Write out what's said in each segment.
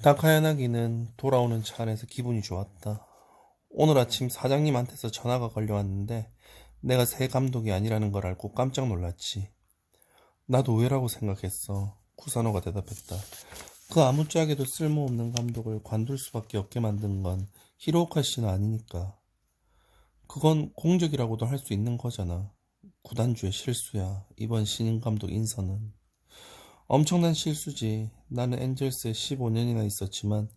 다카야나기는 돌아오는 차 안에서 기분이 좋았다. 오늘 아침 사장님한테서 전화가 걸려왔는데 내가 새 감독이 아니라는 걸 알고 깜짝 놀랐지. 나도 의외라고 생각했어. 쿠사노가 대답했다. 그 아무짝에도 쓸모없는 감독을 관둘 수밖에 없게 만든 건 히로오카 씨는 아니니까. 그건 공적이라고도 할 수 있는 거잖아. 구단주의 실수야. 이번 신인 감독 인선은. 엄청난 실수지. 나는 엔젤스에 15년이나 있었지만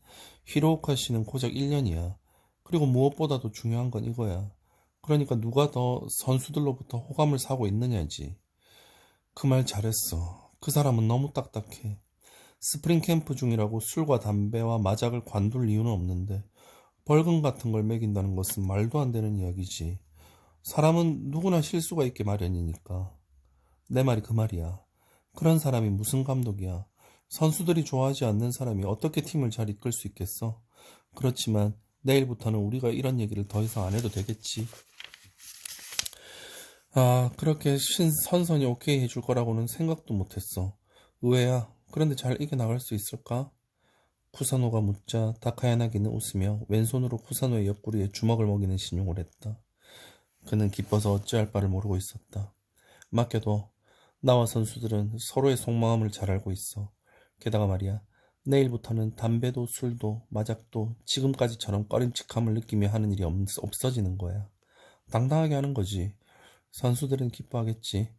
히로오카 씨는 고작 1년이야. 그리고 무엇보다도 중요한 건 이거야. 그러니까 누가 더 선수들로부터 호감을 사고 있느냐지. 그 말 잘했어. 그 사람은 너무 딱딱해. 스프링 캠프 중이라고 술과 담배와 마작을 관둘 이유는 없는데 벌금 같은 걸 매긴다는 것은 말도 안 되는 이야기지. 사람은 누구나 실수가 있게 마련이니까. 내 말이 그 말이야. 그런 사람이 무슨 감독이야. 선수들이 좋아하지 않는 사람이 어떻게 팀을 잘 이끌 수 있겠어? 그렇지만 내일부터는 우리가 이런 얘기를 더 이상 안 해도 되겠지. 아, 그렇게 선선이 오케이 해줄 거라고는 생각도 못했어. 의외야. 그런데 잘 이겨나갈 수 있을까? 쿠사노가 묻자 다카야나기는 웃으며 왼손으로 쿠사노의 옆구리에 주먹을 먹이는 신용을 했다. 그는 기뻐서 어찌할 바를 모르고 있었다. 맡겨둬. 나와 선수들은 서로의 속마음을 잘 알고 있어. 게다가 말이야, 내일부터는 담배도 술도 마작도 지금까지처럼 꺼림칙함을 느끼며 하는 일이 없어지는 거야. 당당하게 하는 거지. 선수들은 기뻐하겠지.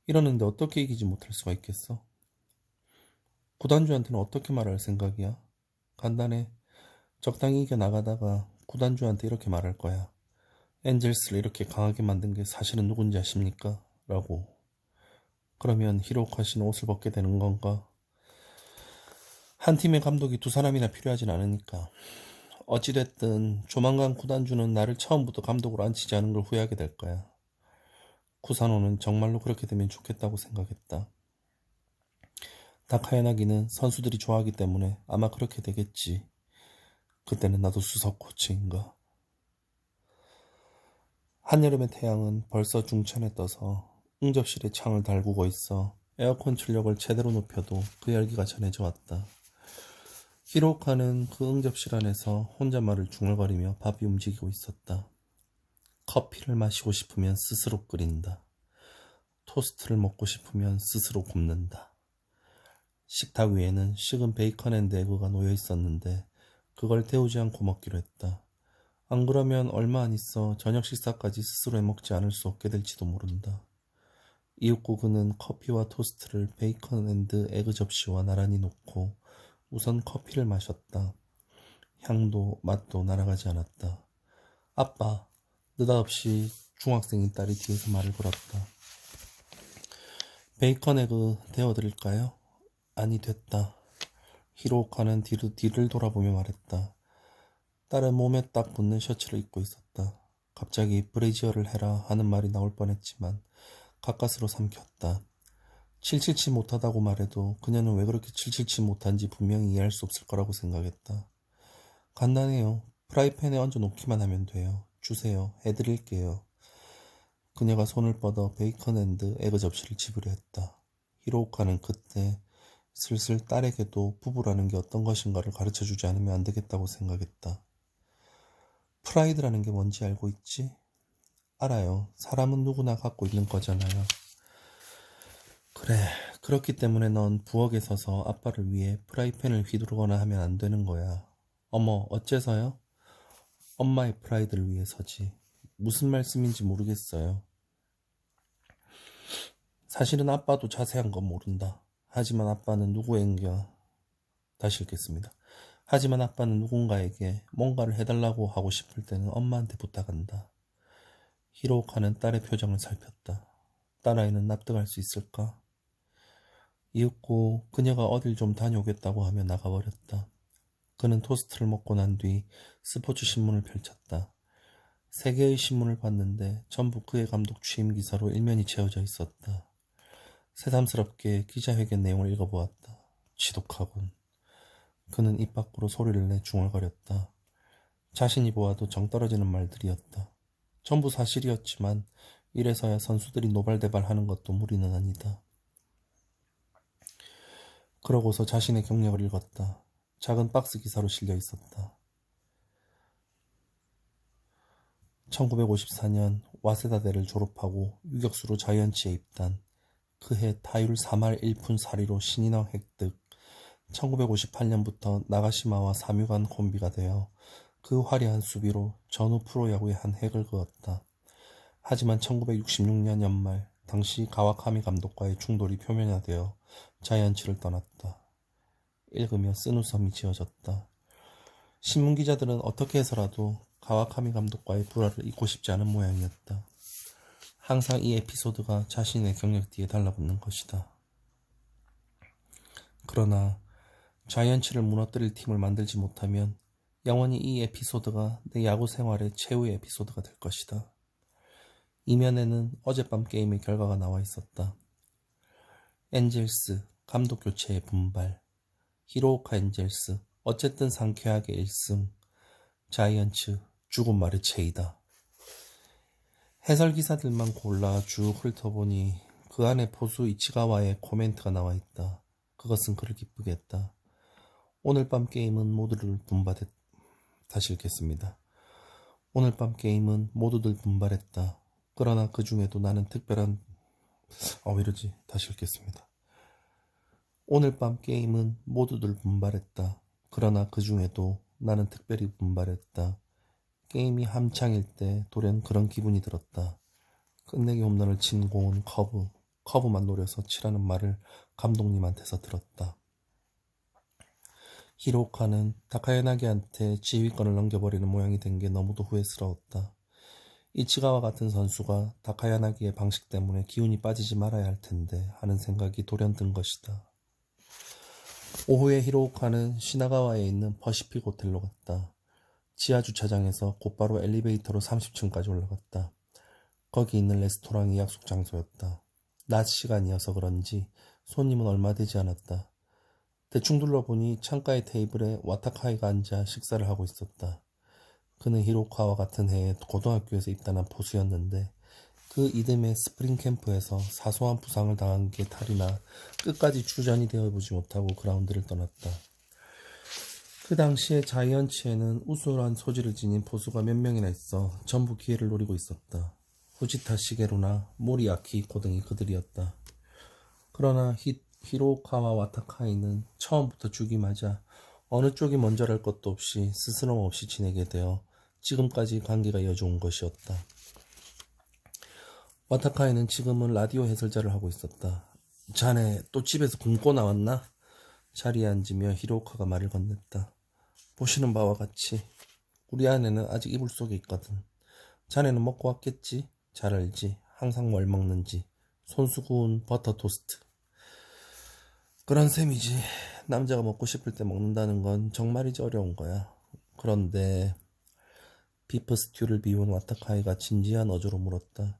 이러는데 어떻게 이기지 못할 수가 있겠어? 구단주한테는 어떻게 말할 생각이야? 간단해. 적당히 이겨나가다가 구단주한테 이렇게 말할 거야. 엔젤스를 이렇게 강하게 만든 게 사실은 누군지 아십니까? 라고. 그러면 히로카 씨는 옷을 벗게 되는 건가? 한 팀의 감독이 두 사람이나 필요하진 않으니까. 어찌됐든 조만간 구단주는 나를 처음부터 감독으로 앉히지 않은 걸 후회하게 될 거야. 쿠사노는 정말로 그렇게 되면 좋겠다고 생각했다. 다카야나기는 선수들이 좋아하기 때문에 아마 그렇게 되겠지. 그때는 나도 수석 코치인가. 한여름의 태양은 벌써 중천에 떠서 응접실의 창을 달구고 있어 에어컨 출력을 제대로 높여도 그 열기가 전해져 왔다. 히로카는 그 응접실 안에서 혼잣말을 중얼거리며 밥이 움직이고 있었다. 커피를 마시고 싶으면 스스로 끓인다. 토스트를 먹고 싶으면 스스로 굽는다. 식탁 위에는 식은 베이컨 앤드 에그가 놓여 있었는데 그걸 데우지 않고 먹기로 했다. 안 그러면 얼마 안 있어 저녁 식사까지 스스로 해먹지 않을 수 없게 될지도 모른다. 이윽고 그는 커피와 토스트를 베이컨 앤드 에그 접시와 나란히 놓고 우선 커피를 마셨다. 향도 맛도 날아가지 않았다. 아빠, 느닷없이 중학생인 딸이 뒤에서 말을 걸었다. 베이컨 에그 데워드릴까요? 아니, 됐다. 히로카는 뒤를 돌아보며 말했다. 딸은 몸에 딱 붙는 셔츠를 입고 있었다. 갑자기 브레이지어를 해라 하는 말이 나올 뻔했지만 가까스로 삼켰다. 777 못하다고 말해도 그녀는 왜 그렇게 777 못한지 분명히 이해할 수 없을 거라고 생각했다. 간단해요. 프라이팬에 얹어 놓기만 하면 돼요. 주세요. 해드릴게요. 그녀가 손을 뻗어 베이컨 앤드 에그 접시를 집으려 했다. 히로오카는 그때 슬슬 딸에게도 부부라는 게 어떤 것인가를 가르쳐주지 않으면 안 되겠다고 생각했다. 프라이드라는 게 뭔지 알고 있지? 알아요. 사람은 누구나 갖고 있는 거잖아요. 그래, 그렇기 때문에 넌 부엌에 서서 아빠를 위해 프라이팬을 휘두르거나 하면 안 되는 거야. 어머, 어째서요? 엄마의 프라이드를 위해서지. 무슨 말씀인지 모르겠어요. 사실은 아빠도 자세한 건 모른다. 하지만 아빠는 다시 읽겠습니다. 하지만 아빠는 누군가에게 뭔가를 해달라고 하고 싶을 때는 엄마한테 부탁한다. 히로카는 딸의 표정을 살폈다. 딸아이는 납득할 수 있을까? 이윽고 그녀가 어딜 좀 다녀오겠다고 하며 나가버렸다. 그는 토스트를 먹고 난 뒤 스포츠 신문을 펼쳤다. 세 개의 신문을 봤는데 전부 그의 감독 취임 기사로 일면이 채워져 있었다. 새삼스럽게 기자회견 내용을 읽어보았다. 지독하군. 그는 입 밖으로 소리를 내 중얼거렸다. 자신이 보아도 정 떨어지는 말들이었다. 전부 사실이었지만 이래서야 선수들이 노발대발하는 것도 무리는 아니다. 그러고서 자신의 경력을 읽었다. 작은 박스 기사로 실려 있었다. 1954년 와세다대를 졸업하고 유격수로 자이언츠에 입단. 그해 타율 3할 1푼 4리로 신인왕 획득. 1958년부터 나가시마와 삼유간 콤비가 되어 그 화려한 수비로 전후 프로야구의 한 획을 그었다. 하지만 1966년 연말 당시 가와카미 감독과의 충돌이 표면화되어 자이언츠를 떠났다. 읽으며 쓴웃음이 지어졌다. 신문기자들은 어떻게 해서라도 가와카미 감독과의 불화를 잊고 싶지 않은 모양이었다. 항상 이 에피소드가 자신의 경력 뒤에 달라붙는 것이다. 그러나 자이언츠를 무너뜨릴 팀을 만들지 못하면 영원히 이 에피소드가 내 야구 생활의 최후의 에피소드가 될 것이다. 이면에는 어젯밤 게임의 결과가 나와 있었다. 엔젤스 감독 교체의 분발, 히로오카 엔젤스 어쨌든 상쾌하게 1승, 자이언츠 죽은 말의 체이다. 해설 기사들만 골라 쭉 훑어보니 그 안에 포수 이치가와의 코멘트가 나와 있다. 그것은 그를 기쁘게 했다. 오늘 밤 게임은 모두를 분발했다. 다시 읽겠습니다. 오늘 밤 게임은 모두들 분발했다. 그러나 그 중에도 나는 특별한 왜 이러지? 다시 읽겠습니다. 오늘 밤 게임은 모두들 분발했다. 그러나 그 중에도 나는 특별히 분발했다. 게임이 한창일 때 돌연 그런 기분이 들었다. 끝내기 홈런을 친 공은 커브만 노려서 치라는 말을 감독님한테서 들었다. 히로카는 다카야나기한테 지휘권을 넘겨버리는 모양이 된 게 너무도 후회스러웠다. 이치가와 같은 선수가 다카야나기의 방식 때문에 기운이 빠지지 말아야 할 텐데 하는 생각이 돌연든 것이다. 오후에 히로카는 시나가와에 있는 퍼시픽 호텔로 갔다. 지하 주차장에서 곧바로 엘리베이터로 30층까지 올라갔다. 거기 있는 레스토랑이 약속 장소였다. 낮 시간이어서 그런지 손님은 얼마 되지 않았다. 대충 둘러보니 창가의 테이블에 와타카이가 앉아 식사를 하고 있었다. 그는 히로카와 같은 해에 고등학교에서 입단한 포수였는데 그 이듬해 스프링 캠프에서 사소한 부상을 당한 게 탈이나 끝까지 주전이 되어보지 못하고 그라운드를 떠났다. 그 당시에 자이언츠에는 우수한 소질을 지닌 포수가 몇 명이나 있어 전부 기회를 노리고 있었다. 후지타 시게루나 모리아키 이코 등이 그들이었다. 그러나 히로카와 와타카이는 처음부터 죽이 맞아 어느 쪽이 먼저랄 것도 없이 스스럼 없이 지내게 되어 지금까지 관계가 이어져온 것이었다. 와타카이는 지금은 라디오 해설자를 하고 있었다. 자네 또 집에서 굶고 나왔나? 자리에 앉으며 히로카가 말을 건넸다. 보시는 바와 같이 우리 아내는 아직 이불 속에 있거든. 자네는 먹고 왔겠지? 잘 알지. 항상 뭘 먹는지. 손수 구운 버터 토스트. 그런 셈이지. 남자가 먹고 싶을 때 먹는다는 건 정말이지 어려운 거야. 그런데 비프 스튜를 비운 와타카이가 진지한 어조로 물었다.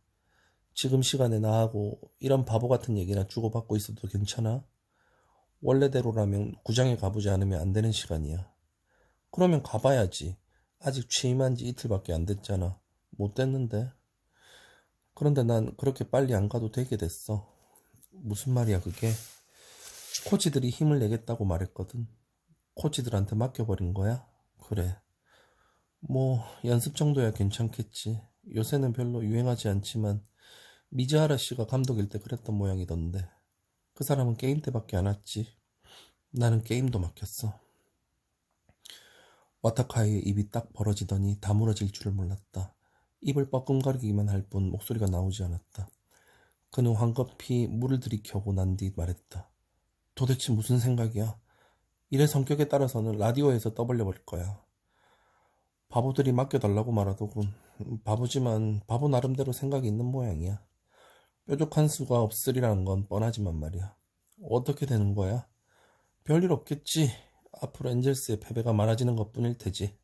지금 시간에 나하고 이런 바보 같은 얘기나 주고받고 있어도 괜찮아? 원래대로라면 구장에 가보지 않으면 안 되는 시간이야. 그러면 가봐야지. 아직 취임한 지 이틀밖에 안 됐잖아. 못 됐는데. 그런데 난 그렇게 빨리 안 가도 되게 됐어. 무슨 말이야 그게? 코치들이 힘을 내겠다고 말했거든. 코치들한테 맡겨버린 거야? 그래. 뭐 연습 정도야 괜찮겠지. 요새는 별로 유행하지 않지만 미즈하라 씨가 감독일 때 그랬던 모양이던데. 그 사람은 게임 때밖에 안 왔지. 나는 게임도 맡겼어. 와타카이의 입이 딱 벌어지더니 다물어질 줄을 몰랐다. 입을 뻐끔거리기만 할 뿐 목소리가 나오지 않았다. 그는 황급히 물을 들이켜고 난 뒤 말했다. 도대체 무슨 생각이야? 일의 성격에 따라서는 라디오에서 떠벌려 버릴 거야. 바보들이 맡겨달라고 말하더군. 바보지만 바보 나름대로 생각이 있는 모양이야. 뾰족한 수가 없으리라는 건 뻔하지만 말이야. 어떻게 되는 거야? 별일 없겠지. 앞으로 엔젤스의 패배가 많아지는 것뿐일 테지.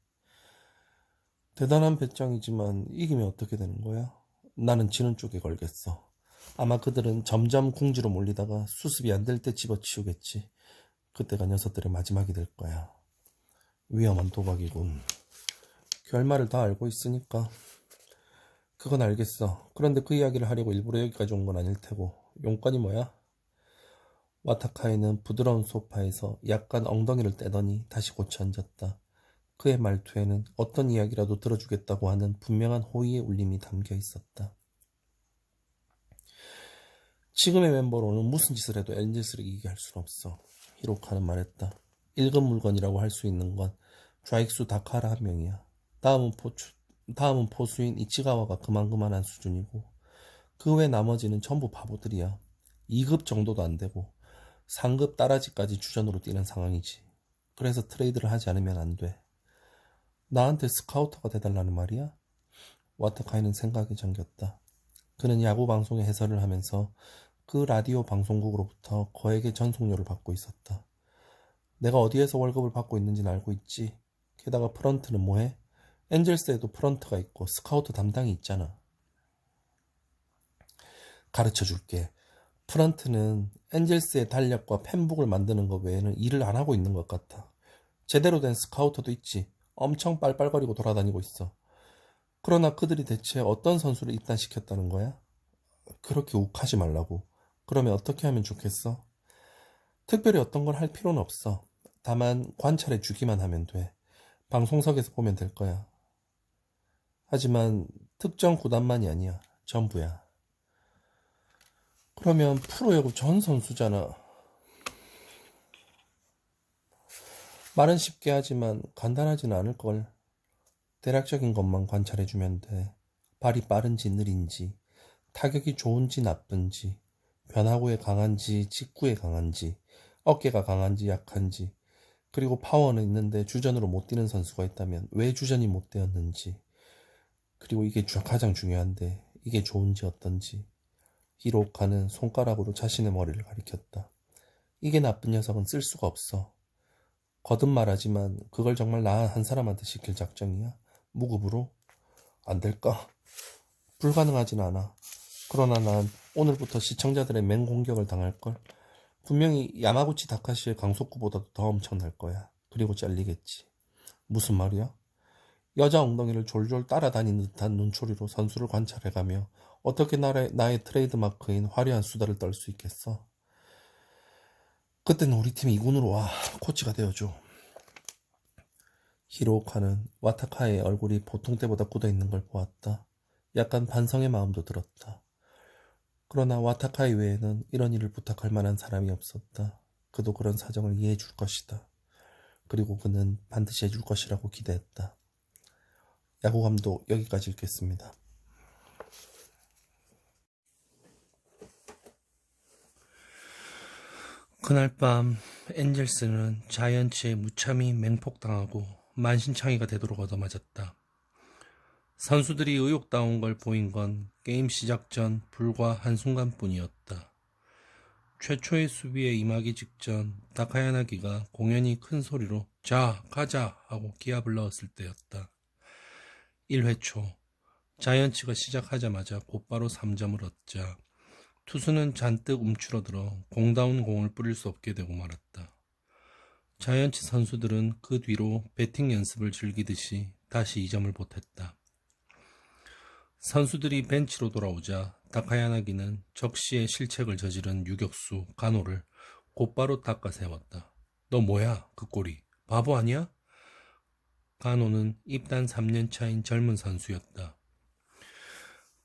대단한 배짱이지만 이기면 어떻게 되는 거야? 나는 지는 쪽에 걸겠어. 아마 그들은 점점 궁지로 몰리다가 수습이 안 될 때 집어치우겠지. 그때가 녀석들의 마지막이 될 거야. 위험한 도박이군. 결말을 다 알고 있으니까. 그건 알겠어. 그런데 그 이야기를 하려고 일부러 여기까지 온 건 아닐 테고. 용건이 뭐야? 와타카이는 부드러운 소파에서 약간 엉덩이를 떼더니 다시 고쳐 앉았다. 그의 말투에는 어떤 이야기라도 들어주겠다고 하는 분명한 호의의 울림이 담겨 있었다. 지금의 멤버로는 무슨 짓을 해도 엔젤스를 이기게 할 수는 없어. 히로카는 말했다. 1급 물건이라고 할 수 있는 건 좌익수 다카라 한 명이야. 다음은 포수인 이치가와가 그만한 수준이고 그 외 나머지는 전부 바보들이야. 2급 정도도 안 되고 3급 따라지까지 주전으로 뛰는 상황이지. 그래서 트레이드를 하지 않으면 안 돼. 나한테 스카우터가 돼달라는 말이야? 와타카이는 생각에 잠겼다. 그는 야구 방송의 해설을 하면서 그 라디오 방송국으로부터 거액의 전속료를 받고 있었다. 내가 어디에서 월급을 받고 있는지는 알고 있지. 게다가 프런트는 뭐해? 엔젤스에도 프런트가 있고 스카우트 담당이 있잖아. 가르쳐 줄게. 프런트는 엔젤스의 달력과 펜북을 만드는 것 외에는 일을 안 하고 있는 것 같아. 제대로 된 스카우터도 있지. 엄청 빨빨거리고 돌아다니고 있어. 그러나 그들이 대체 어떤 선수를 입단시켰다는 거야? 그렇게 욱하지 말라고. 그러면 어떻게 하면 좋겠어? 특별히 어떤 걸 할 필요는 없어. 다만 관찰해 주기만 하면 돼. 방송석에서 보면 될 거야. 하지만 특정 구단만이 아니야. 전부야. 그러면 프로야구 전 선수잖아. 말은 쉽게 하지만 간단하지는 않을걸. 대략적인 것만 관찰해주면 돼. 발이 빠른지 느린지, 타격이 좋은지 나쁜지, 변화구에 강한지 직구에 강한지, 어깨가 강한지 약한지, 그리고 파워는 있는데 주전으로 못 뛰는 선수가 있다면 왜 주전이 못 되었는지, 그리고 이게 가장 중요한데 이게 좋은지 어떤지. 히로카는 손가락으로 자신의 머리를 가리켰다. 이게 나쁜 녀석은 쓸 수가 없어. 거듭 말하지만 그걸 정말 나 한 사람한테 시킬 작정이야? 무급으로? 안 될까? 불가능하진 않아. 그러나 난 오늘부터 시청자들의 맹공격을 당할걸. 분명히 야마구치 다카시의 강속구보다도 더 엄청날 거야. 그리고 잘리겠지. 무슨 말이야? 여자 엉덩이를 졸졸 따라다니는 듯한 눈초리로 선수를 관찰해가며 어떻게 나의 트레이드마크인 화려한 수다를 떨 수 있겠어? 그때는 우리 팀이 2군으로 와. 코치가 되어줘. 히로오카는 와타카의 얼굴이 보통 때보다 굳어있는 걸 보았다. 약간 반성의 마음도 들었다. 그러나 와타카이 외에는 이런 일을 부탁할 만한 사람이 없었다. 그도 그런 사정을 이해해 줄 것이다. 그리고 그는 반드시 해줄 것이라고 기대했다. 야구감독 여기까지 읽겠습니다. 그날 밤 엔젤스는 자이언츠에 무참히 맹폭당하고 만신창이가 되도록 얻어맞았다. 선수들이 의욕다운 걸 보인 건 게임 시작 전 불과 한순간뿐이었다. 최초의 수비에 임하기 직전 다카야나기가 공연히 큰 소리로 자 가자 하고 기합을 넣었을 때였다. 1회 초 자이언츠가 시작하자마자 곧바로 3점을 얻자 투수는 잔뜩 움츠러들어 공다운 공을 뿌릴 수 없게 되고 말았다. 자이언츠 선수들은 그 뒤로 배팅 연습을 즐기듯이 다시 2점을 보탰다. 선수들이 벤치로 돌아오자 다카야나기는 적시에 실책을 저지른 유격수 가노를 곧바로 닦아 세웠다. 너 뭐야 그 꼴이 바보 아니야? 가노는 입단 3년 차인 젊은 선수였다.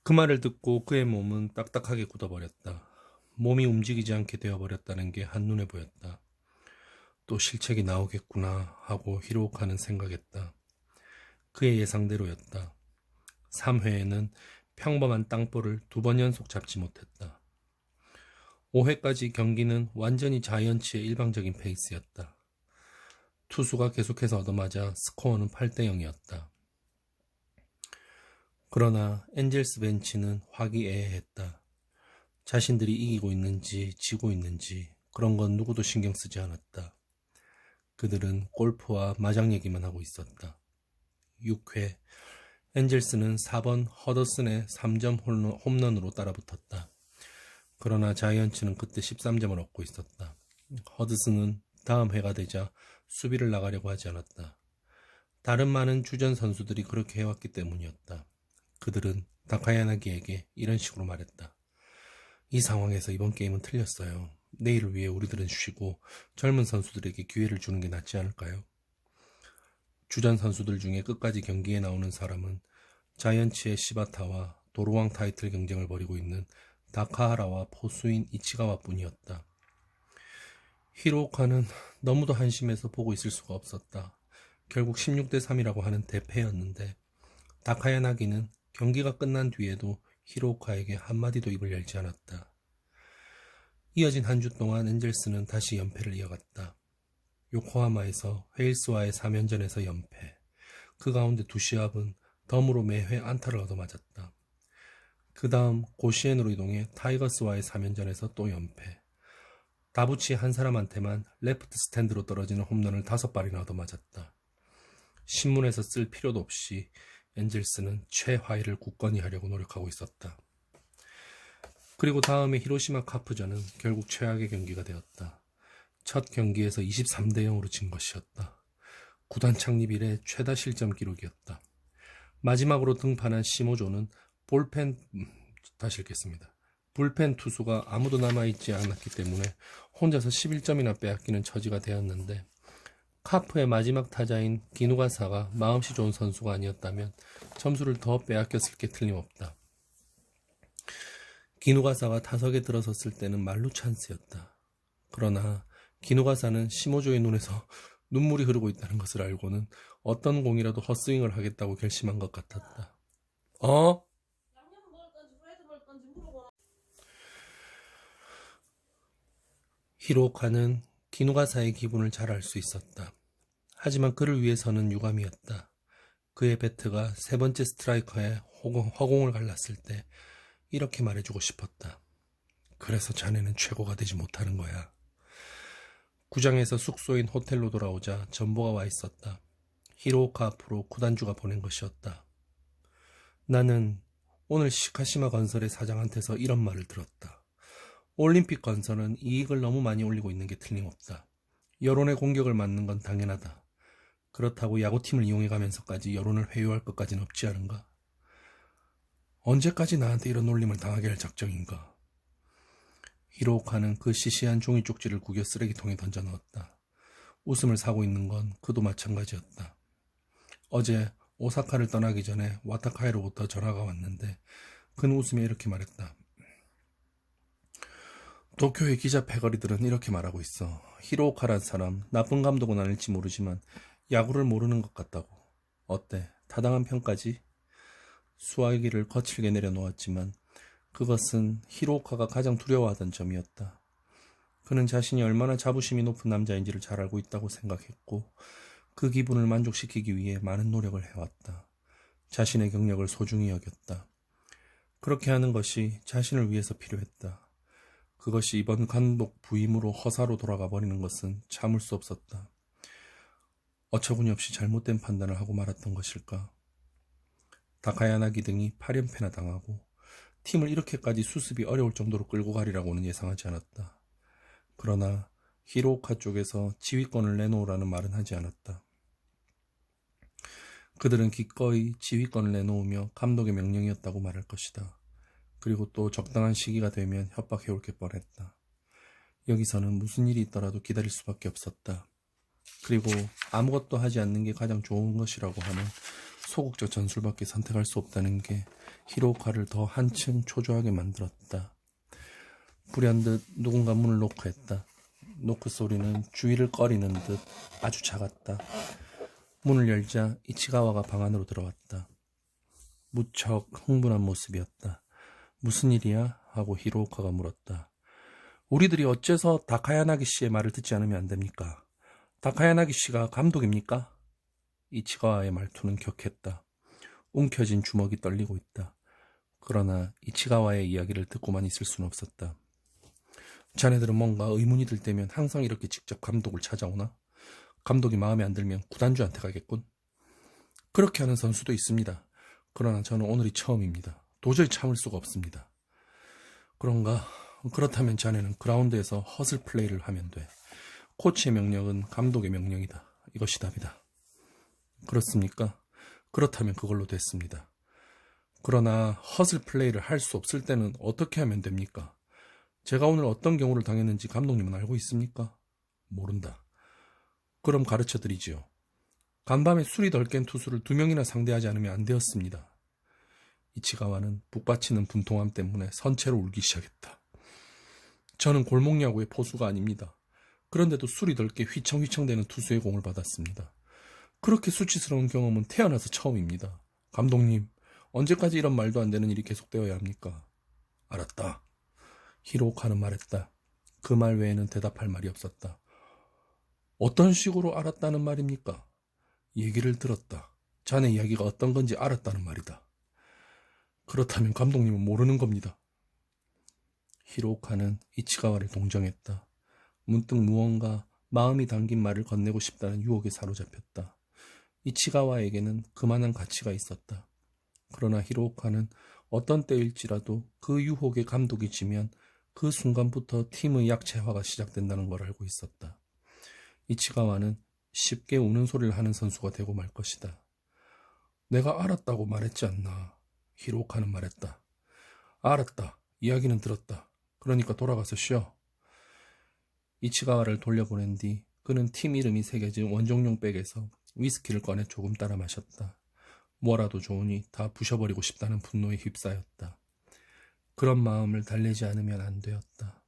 그 말을 듣고 그의 몸은 딱딱하게 굳어버렸다. 몸이 움직이지 않게 되어버렸다는 게 한눈에 보였다. 또 실책이 나오겠구나 하고 히로오카는 생각했다. 그의 예상대로였다. 3회에는 평범한 땅볼을 2번 연속 잡지 못했다. 5회까지 경기는 완전히 자이언츠의 일방적인 페이스였다. 투수가 계속해서 얻어맞아 스코어는 8대 0이었다. 그러나 엔젤스 벤치는 화기애애했다. 자신들이 이기고 있는지 지고 있는지 그런 건 누구도 신경 쓰지 않았다. 그들은 골프와 마장 얘기만 하고 있었다. 6회 엔젤스는 4번 허더슨의 3점 홈런으로 따라붙었다. 그러나 자이언츠는 그때 13점을 얻고 있었다. 허드슨은 다음 회가 되자 수비를 나가려고 하지 않았다. 다른 많은 주전 선수들이 그렇게 해왔기 때문이었다. 그들은 다카야나기에게 이런 식으로 말했다. 이 상황에서 이번 게임은 틀렸어요. 내일을 위해 우리들은 쉬고 젊은 선수들에게 기회를 주는 게 낫지 않을까요? 주전 선수들 중에 끝까지 경기에 나오는 사람은 자이언츠의 시바타와 도로왕 타이틀 경쟁을 벌이고 있는 다카하라와 포수인 이치가와뿐이었다. 히로오카는 너무도 한심해서 보고 있을 수가 없었다. 결국 16대 3이라고 하는 대패였는데 다카야나기는 경기가 끝난 뒤에도 히로오카에게 한마디도 입을 열지 않았다. 이어진 한 주 동안 엔젤스는 다시 연패를 이어갔다. 요코하마에서 웨일스와의 3연전에서 연패. 그 가운데 두 시합은 덤으로 매회 안타를 얻어맞았다. 그 다음 고시엔으로 이동해 타이거스와의 3연전에서 또 연패. 다부치 한 사람한테만 레프트 스탠드로 떨어지는 홈런을 5발이나 얻어맞았다. 신문에서 쓸 필요도 없이 엔젤스는 최하위를 굳건히 하려고 노력하고 있었다. 그리고 다음에 히로시마 카프전은 결국 최악의 경기가 되었다. 첫 경기에서 23대 0으로 진 것이었다. 구단 창립 이래 최다 실점 기록이었다. 마지막으로 등판한 시모조는 다시 읽겠습니다. 불펜 투수가 아무도 남아있지 않았기 때문에 혼자서 11점이나 빼앗기는 처지가 되었는데 카프의 마지막 타자인 기누가사가 마음씨 좋은 선수가 아니었다면 점수를 더 빼앗겼을 게 틀림없다. 기누가사가 타석에 들어섰을 때는 말루 찬스였다. 그러나 기누가사는 시모조의 눈에서 눈물이 흐르고 있다는 것을 알고는 어떤 공이라도 헛스윙을 하겠다고 결심한 것 같았다. 히로오카는 기누가사의 기분을 잘 알 수 있었다. 하지만 그를 위해서는 유감이었다. 그의 배트가 세 번째 스트라이커에 허공을 갈랐을 때 이렇게 말해주고 싶었다. 그래서 자네는 최고가 되지 못하는 거야. 구장에서 숙소인 호텔로 돌아오자 전보가 와 있었다. 히로오카 앞으로 구단주가 보낸 것이었다. 나는 오늘 시카시마 건설의 사장한테서 이런 말을 들었다. 올림픽 건설은 이익을 너무 많이 올리고 있는 게 틀림없다. 여론의 공격을 맞는 건 당연하다. 그렇다고 야구팀을 이용해가면서까지 여론을 회유할 것까지는 없지 않은가? 언제까지 나한테 이런 놀림을 당하게 할 작정인가? 히로오카는 그 시시한 종이 쪽지를 구겨 쓰레기통에 던져 넣었다. 웃음을 사고 있는 건 그도 마찬가지였다. 어제 오사카를 떠나기 전에 와타카이로부터 전화가 왔는데 그는 웃으며 이렇게 말했다. 도쿄의 기자 패거리들은 이렇게 말하고 있어. 히로오카란 사람 나쁜 감독은 아닐지 모르지만 야구를 모르는 것 같다고. 어때? 타당한 평가지? 수화기를 거칠게 내려놓았지만 그것은 히로오카가 가장 두려워하던 점이었다. 그는 자신이 얼마나 자부심이 높은 남자인지를 잘 알고 있다고 생각했고 그 기분을 만족시키기 위해 많은 노력을 해왔다. 자신의 경력을 소중히 여겼다. 그렇게 하는 것이 자신을 위해서 필요했다. 그것이 이번 감독 부임으로 허사로 돌아가 버리는 것은 참을 수 없었다. 어처구니없이 잘못된 판단을 하고 말았던 것일까? 다카야나기 등이 8연패나 당하고 팀을 이렇게까지 수습이 어려울 정도로 끌고 가리라고는 예상하지 않았다. 그러나 히로오카 쪽에서 지휘권을 내놓으라는 말은 하지 않았다. 그들은 기꺼이 지휘권을 내놓으며 감독의 명령이었다고 말할 것이다. 그리고 또 적당한 시기가 되면 협박해올 게 뻔했다. 여기서는 무슨 일이 있더라도 기다릴 수밖에 없었다. 그리고 아무것도 하지 않는 게 가장 좋은 것이라고 하는 소극적 전술밖에 선택할 수 없다는 게 히로오카를 더 한층 초조하게 만들었다. 불현듯 누군가 문을 노크했다. 노크 소리는 주위를 꺼리는 듯 아주 작았다. 문을 열자 이치가와가 방 안으로 들어왔다. 무척 흥분한 모습이었다. 무슨 일이야? 하고 히로오카가 물었다. 우리들이 어째서 다카야나기 씨의 말을 듣지 않으면 안 됩니까? 다카야나기 씨가 감독입니까? 이치가와의 말투는 격했다. 움켜진 주먹이 떨리고 있다. 그러나 이치가와의 이야기를 듣고만 있을 수는 없었다. 자네들은 뭔가 의문이 들 때면 항상 이렇게 직접 감독을 찾아오나? 감독이 마음에 안 들면 구단주한테 가겠군. 그렇게 하는 선수도 있습니다. 그러나 저는 오늘이 처음입니다. 도저히 참을 수가 없습니다. 그런가? 그렇다면 자네는 그라운드에서 허슬 플레이를 하면 돼. 코치의 명령은 감독의 명령이다. 이것이 답이다. 그렇습니까? 그렇다면 그걸로 됐습니다. 그러나 허슬 플레이를 할 수 없을 때는 어떻게 하면 됩니까? 제가 오늘 어떤 경우를 당했는지 감독님은 알고 있습니까? 모른다. 그럼 가르쳐 드리지요. 간밤에 술이 덜 깬 투수를 2명이나 상대하지 않으면 안 되었습니다. 이치가와는 북받치는 분통함 때문에 선체로 울기 시작했다. 저는 골목야구의 포수가 아닙니다. 그런데도 술이 덜 깨 휘청휘청대는 투수의 공을 받았습니다. 그렇게 수치스러운 경험은 태어나서 처음입니다. 감독님, 언제까지 이런 말도 안 되는 일이 계속되어야 합니까? 알았다. 히로오카는 말했다. 그 말 외에는 대답할 말이 없었다. 어떤 식으로 알았다는 말입니까? 얘기를 들었다. 자네 이야기가 어떤 건지 알았다는 말이다. 그렇다면 감독님은 모르는 겁니다. 히로오카는 이치가와를 동정했다. 문득 무언가 마음이 담긴 말을 건네고 싶다는 유혹에 사로잡혔다. 이치가와에게는 그만한 가치가 있었다. 그러나 히로오카는 어떤 때일지라도 그 유혹에 감독이 지면 그 순간부터 팀의 약체화가 시작된다는 걸 알고 있었다. 이치가와는 쉽게 우는 소리를 하는 선수가 되고 말 것이다. 내가 알았다고 말했지 않나. 히로오카는 말했다. 알았다. 이야기는 들었다. 그러니까 돌아가서 쉬어. 이치가와를 돌려보낸 뒤 그는 팀 이름이 새겨진 원종용 백에서 위스키를 꺼내 조금 따라 마셨다. 뭐라도 좋으니 다 부셔버리고 싶다는 분노에 휩싸였다. 그런 마음을 달래지 않으면 안 되었다.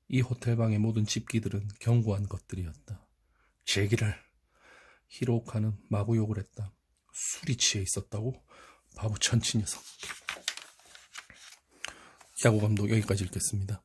이 호텔방의 모든 집기들은 견고한 것들이었다. 제기를. 히로오카는 마구 욕을 했다. 술이 취해 있었다고? 바보 천치 녀석. 야구 감독 여기까지 읽겠습니다.